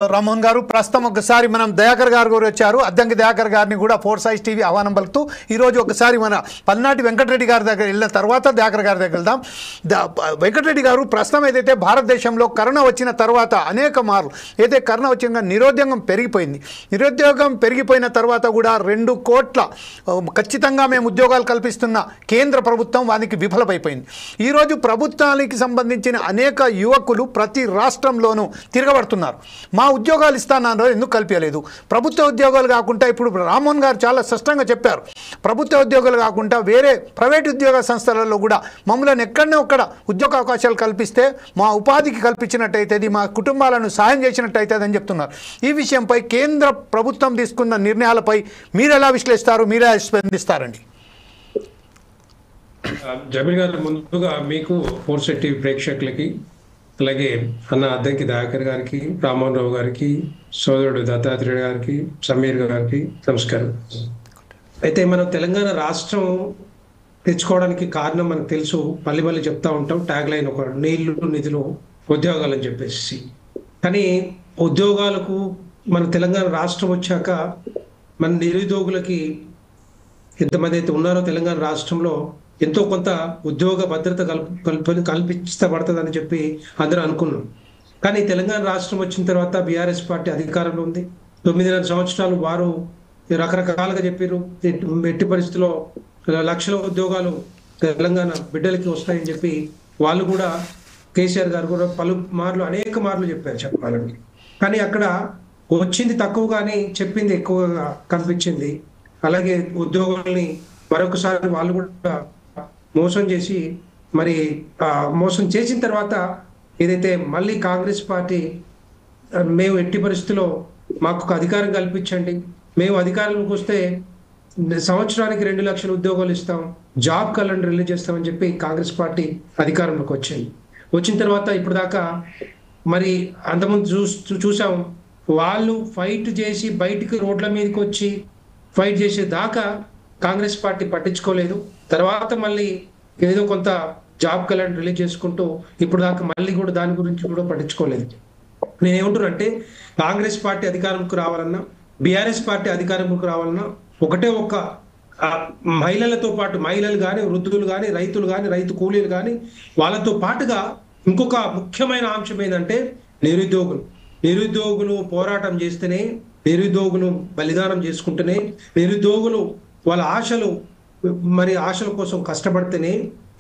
రామ్మోహన్ గారు ప్రస్తుతం ఒకసారి మనం దయాకర్ గారు వచ్చారు. అద్దంకి దయాకర్ గారిని కూడా ఫోర్ సైజ్ టీవీ ఆహ్వానం పలుకుతూ ఈరోజు ఒకసారి మన పల్నాటి వెంకటరెడ్డి గారి దగ్గర వెళ్ళిన తర్వాత దయాకర్ గారి దగ్గర వెళ్దాం. వెంకటరెడ్డి గారు ప్రస్తుతం ఏదైతే భారతదేశంలో కరోనా వచ్చిన తర్వాత అనేక మార్లు అయితే కరోనా వచ్చిన నిరుద్యోగం పెరిగిపోయింది. నిరుద్యోగం పెరిగిపోయిన తర్వాత కూడా 2 కోట్ల ఖచ్చితంగా మేము ఉద్యోగాలు కల్పిస్తున్న కేంద్ర ప్రభుత్వం వానికి విఫలమైపోయింది. ఈరోజు ప్రభుత్వానికి సంబంధించిన అనేక యువకులు ప్రతి రాష్ట్రంలోనూ తిరగబడుతున్నారు. మా ఉద్యోగాలు ఇస్తానన్నారు, ఎందుకు కల్పించలేదు? ప్రభుత్వ ఉద్యోగాలు కాకుండా ఇప్పుడు రామ్మోహన్ గారు చాలా స్పష్టంగా చెప్పారు, ప్రభుత్వ ఉద్యోగాలు కాకుండా వేరే ప్రైవేట్ ఉద్యోగ సంస్థలలో కూడా మమ్మల్ని ఎక్కడనే ఒక్కడ ఉద్యోగ అవకాశాలు కల్పిస్తే మా ఉపాధికి కల్పించినట్టయితే మా కుటుంబాలను సాయం చేసినట్టయితే అని చెప్తున్నారు. ఈ విషయంపై కేంద్ర ప్రభుత్వం తీసుకున్న నిర్ణయాలపై మీరు ఎలా విశ్లేషిస్తారు, మీరే స్పందిస్తారండి? జమీల్ గారు, ముందుగా మీకు ఫోర్ సైజ్ టీవీ ప్రేక్షకులకి, అలాగే అన్న అద్దంకి దయాకర్ గారికి, రామ్మోహన్ రావు గారికి, సోదరుడు దత్తాత్రేయ గారికి, సమీర్ గారికి నమస్కారం. అయితే మనం తెలంగాణ రాష్ట్రం తెచ్చుకోవడానికి కారణం మనకు తెలుసు, మళ్ళీ చెప్తా ఉంటాం, ట్యాగ్ లైన్ ఒక నీళ్లు నిధులు ఉద్యోగాలు అని చెప్పేసి. కానీ ఉద్యోగాలకు మన తెలంగాణ రాష్ట్రం వచ్చాక మన నిరుద్యోగులకి ఎంతమంది అయితే ఉన్నారో తెలంగాణ రాష్ట్రంలో ఎంతో కొంత ఉద్యోగ భద్రత కల్పించబడుతుందని చెప్పి అందరూ అనుకున్నాం. కానీ తెలంగాణ రాష్ట్రం వచ్చిన తర్వాత బీఆర్ఎస్ పార్టీ అధికారంలో ఉంది. 9.5 సంవత్సరాలు వారు రకరకాలుగా చెప్పారు, ఎట్టి పరిస్థితుల్లో లక్షల ఉద్యోగాలు తెలంగాణ బిడ్డలకి వస్తాయని చెప్పి వాళ్ళు కూడా, కేసీఆర్ గారు కూడా అనేక మార్లు చెప్పారు చెప్పాలని. కానీ అక్కడ వచ్చింది తక్కువ కానీ చెప్పింది ఎక్కువగా కనిపించింది. అలాగే ఉద్యోగుల్ని మరొకసారి వాళ్ళు కూడా మోసం చేసి, మరి మోసం చేసిన తర్వాత ఏదైతే మళ్ళీ కాంగ్రెస్ పార్టీ మేము ఎట్టి పరిస్థితుల్లో మాకు ఒక అధికారం కల్పించండి, మేము అధికారంలోకి వస్తే సంవత్సరానికి 2 లక్షల ఉద్యోగాలు ఇస్తాం, జాబ్ క్యాలెండర్ రిలీజ్ చేస్తామని చెప్పి కాంగ్రెస్ పార్టీ అధికారంలోకి వచ్చిన తర్వాత ఇప్పుడు దాకా మరి అంతకుముందు చూసాం, వాళ్ళు ఫైట్ చేసి బయటికి రోడ్ల మీదకి వచ్చి ఫైట్ చేసే దాకా కాంగ్రెస్ పార్టీ పట్టించుకోలేదు. తర్వాత మళ్ళీ ఏదో కొంత జాబ్ క్యాలెండర్ రిలీజ్ చేసుకుంటూ ఇప్పుడు దాకా మళ్ళీ కూడా దాని గురించి కూడా పట్టించుకోలేదు. నేనేమంటున్నానంటే, కాంగ్రెస్ పార్టీ అధికారంకు రావాలన్నా, బీఆర్ఎస్ పార్టీ అధికారంకు రావాలన్నా ఒకటే ఒక్క మహిళలతో పాటు, మహిళలు కానీ, వృద్ధులు కానీ, రైతులు కానీ, రైతు కూలీలు కానీ, వాళ్ళతో పాటుగా ఇంకొక ముఖ్యమైన అంశం ఏంటంటే నిరుద్యోగులు పోరాటం చేస్తేనే, నిరుద్యోగులు బలిదానం చేసుకుంటేనే, నిరుద్యోగులు వాళ్ళ ఆశల కోసం కష్టపడితేనే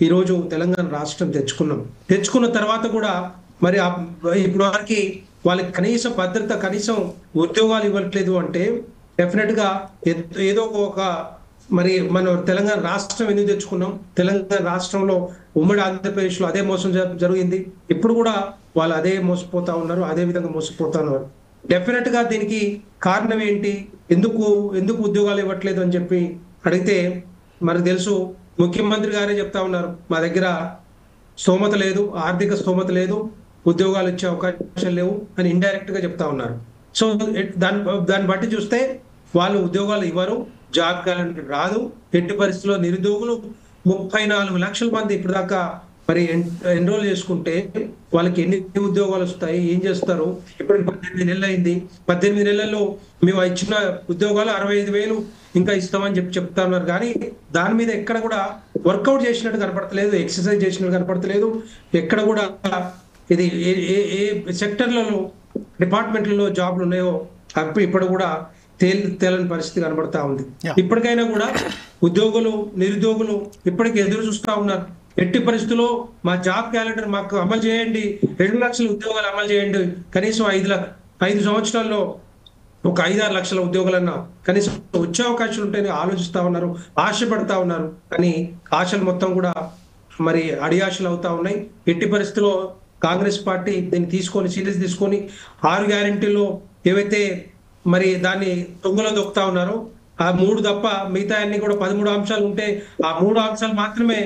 ఈరోజు తెలంగాణ రాష్ట్రం తెచ్చుకున్న తర్వాత కూడా మరి ఇప్పుడు వరకు వాళ్ళకి కనీస భద్రత, కనీసం ఉద్యోగాలు ఇవ్వట్లేదు అంటే డెఫినెట్ గా ఏదో ఒక మరి మనం తెలంగాణ రాష్ట్రం ఎందుకు తెచ్చుకున్నాం? తెలంగాణ రాష్ట్రంలో ఉమ్మడి ఆంధ్రప్రదేశ్లో అదే మోసం జరిగింది. ఇప్పుడు కూడా వాళ్ళు అదే మోసపోతా ఉన్నారు, అదే విధంగా మోసపోతా ఉన్నారు. డెఫినెట్ గా దీనికి కారణం ఏంటి, ఎందుకు ఉద్యోగాలు ఇవ్వట్లేదు అని చెప్పి అడిగితే మనకు తెలుసు, ముఖ్యమంత్రి గారే చెప్తా ఉన్నారు, మా దగ్గర స్తోమత లేదు, ఆర్థిక స్తోమత లేదు, ఉద్యోగాలు ఇచ్చే అవకాశాలు లేవు అని ఇండైరెక్ట్ గా చెప్తా ఉన్నారు. సో దాన్ని బట్టి చూస్తే వాళ్ళు ఉద్యోగాలు ఇవ్వరు, జాబ్ క్యాలెండర్ రాదు. ఎట్టి పరిస్థితుల్లో నిరుద్యోగులు 34 లక్షల మంది ఇప్పుడు దాకా మరి ఎన్రోల్ చేసుకుంటే వాళ్ళకి ఎన్ని ఉద్యోగాలు వస్తాయి, ఏం చేస్తారు? ఇప్పుడు 18 నెలలు అయింది. 18 నెలల్లో మేము ఇచ్చిన ఉద్యోగాలు 65,000 ఇంకా ఇస్తామని చెప్తా ఉన్నారు. కానీ దాని మీద ఎక్కడ కూడా వర్కౌట్ చేసినట్టు కనపడతలేదు, ఎక్సర్సైజ్ చేసినట్టు కనపడతలేదు. ఎక్కడ కూడా ఇది ఏ సెక్టర్లలో, డిపార్ట్మెంట్లలో జాబ్లు ఉన్నాయో ఇప్పుడు కూడా తేలని పరిస్థితి కనబడతా ఉంది. ఇప్పటికైనా కూడా నిరుద్యోగులు ఇప్పటికీ ఎదురు చూస్తా ఉన్నారు. ఎట్టి పరిస్థితుల్లో మా జాబ్ క్యాలెండర్ మాకు అమలు చేయండి, 2 లక్షల ఉద్యోగాలు అమలు చేయండి, కనీసం 5 సంవత్సరాల్లో ఒక 5-6 లక్షల ఉద్యోగాలన్నా కనీసం వచ్చే అవకాశాలు ఉంటాయని ఆలోచిస్తా ఉన్నారు, ఆశపడతా ఉన్నారు. కానీ ఆశలు మొత్తం కూడా మరి అడియాశలు అవుతా ఉన్నాయి. ఎట్టి పరిస్థితుల్లో కాంగ్రెస్ పార్టీ దీన్ని సీరియస్ తీసుకొని 6 గ్యారెంటీల్లో ఏవైతే మరి దాన్ని తొంగలో దొక్కుతా ఉన్నారో ఆ 3 తప్ప మిగతా అన్ని కూడా 13 అంశాలు ఉంటే ఆ 3 అంశాలు మాత్రమే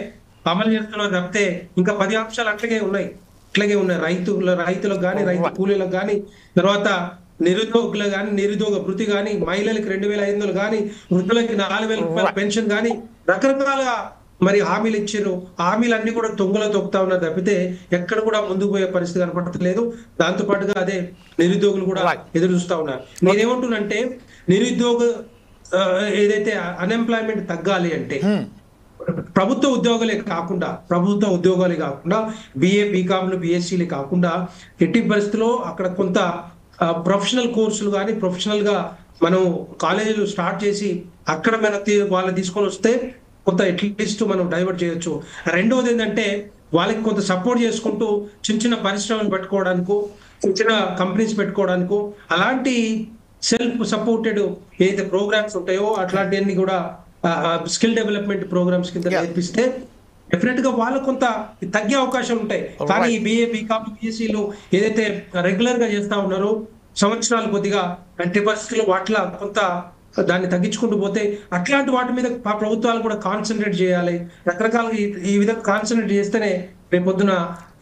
అమలు చేస్తున్నారు తప్పితే ఇంకా 10 అంశాలు అట్లాగే ఉన్నాయి. రైతులకు కానీ, రైతు కూలీలకు కానీ, తర్వాత నిరుద్యోగులకు కానీ, నిరుద్యోగ భృతి కానీ, మహిళలకు 2,500 కానీ, వృద్ధులకి 4,000 రూపాయల పెన్షన్ కానీ, రకరకాలుగా మరి హామీలు ఇచ్చారు, హామీలన్నీ కూడా తొంగలో తొక్కుతా ఉన్నారు తప్పితే ఎక్కడ కూడా ముందుకు పోయే పరిస్థితి కనపడట్లేదు. దాంతో పాటుగా అదే నిరుద్యోగులు కూడా ఎదురు చూస్తా ఉన్నారు. నేనేమంటున్నంటే నిరుద్యోగ ఏదైతే అన్ఎంప్లాయ్మెంట్ తగ్గాలి అంటే ప్రభుత్వ ఉద్యోగాలే కాకుండా బిఏ బీకామ్లు బిఎస్సీలు కాకుండా ఎట్టి పరిస్థితుల్లో అక్కడ కొంత ప్రొఫెషనల్ కోర్సులు కానీ ప్రొఫెషనల్ గా మనం కాలేజీలు స్టార్ట్ చేసి అక్కడ మన వాళ్ళు తీసుకొని వస్తే కొంత అట్లీస్ట్ మనం డైవర్ట్ చేయొచ్చు. రెండవది ఏంటంటే వాళ్ళకి కొంత సపోర్ట్ చేసుకుంటూ చిన్న పరిశ్రమలు పెట్టుకోవడానికో చిన్న కంపెనీస్ పెట్టుకోవడానికో అలాంటి సెల్ఫ్ సపోర్టెడ్ ఏదైతే ప్రోగ్రామ్స్ ఉంటాయో అట్లాంటివన్నీ కూడా స్కిల్ డెవలప్మెంట్ ప్రోగ్రామ్స్ కింద నేర్పిస్తే డెఫినెట్ గా వాళ్ళకు కొంత తగ్గే అవకాశాలు ఉంటాయి. కానీ ఈ బిఏ బీకామ్ బిఎస్సీలు ఏదైతే రెగ్యులర్ గా చేస్తా ఉన్నారో సంవత్సరాలు కొద్దిగా 20% వాటిలో కొంత దాన్ని తగ్గించుకుంటూ పోతే అట్లాంటి వాటి మీద ప్రభుత్వాలు కూడా కాన్సన్ట్రేట్ చేయాలి. రకరకాలుగా ఈ విధంగా కాన్సన్ట్రేట్ చేస్తేనే రేపొద్దున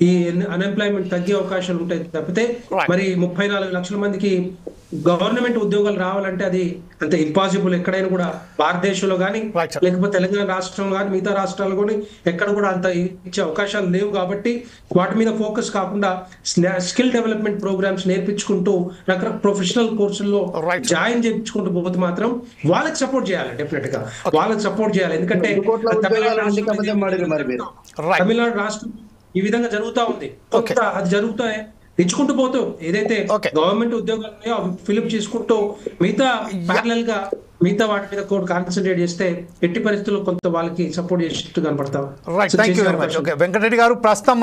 ఈ అన్ఎంప్లాయ్మెంట్ తగ్గే అవకాశాలు ఉంటాయి తప్పితే మరి 34 లక్షల మందికి గవర్నమెంట్ ఉద్యోగాలు రావాలంటే అది అంత ఇంపాసిబుల్. ఎక్కడైనా కూడా భారతదేశంలో కానీ లేకపోతే తెలంగాణ రాష్ట్రం కానీ మిగతా రాష్ట్రాలు కానీ ఎక్కడ కూడా అంత ఇచ్చే అవకాశాలు లేవు. కాబట్టి వాటి మీద ఫోకస్ కాకుండా స్కిల్ డెవలప్మెంట్ ప్రోగ్రామ్స్ నేర్పించుకుంటూ రకరకాల ప్రొఫెషనల్ కోర్సుల్లో జాయిన్ చేయించుకుంటూ పోతే మాత్రం వాళ్ళకి సపోర్ట్ చేయాలి. డెఫినెట్ గా వాళ్ళకి సపోర్ట్ చేయాలి. ఎందుకంటే తమిళనాడు రాష్ట్రం ఈ విధంగా జరుగుతా ఉంది. అది జరుగుతాయి ఇచ్చుకుంటూ పోతూ ఏదైతే గవర్నమెంట్ ఉద్యోగాలు ఉన్నాయో అవి ఫిలప్ చేసుకుంటూ మిగతా ప్యారలల్ గా మిగతా వాటి మీద కూడా కాన్సన్ట్రేట్ చేస్తే ఎట్టి పరిస్థితుల్లో కొంత వాళ్ళకి సపోర్ట్ చేసేట్టు కనపడతాం. వెంకటరెడ్డి గారు ప్రస్తుతం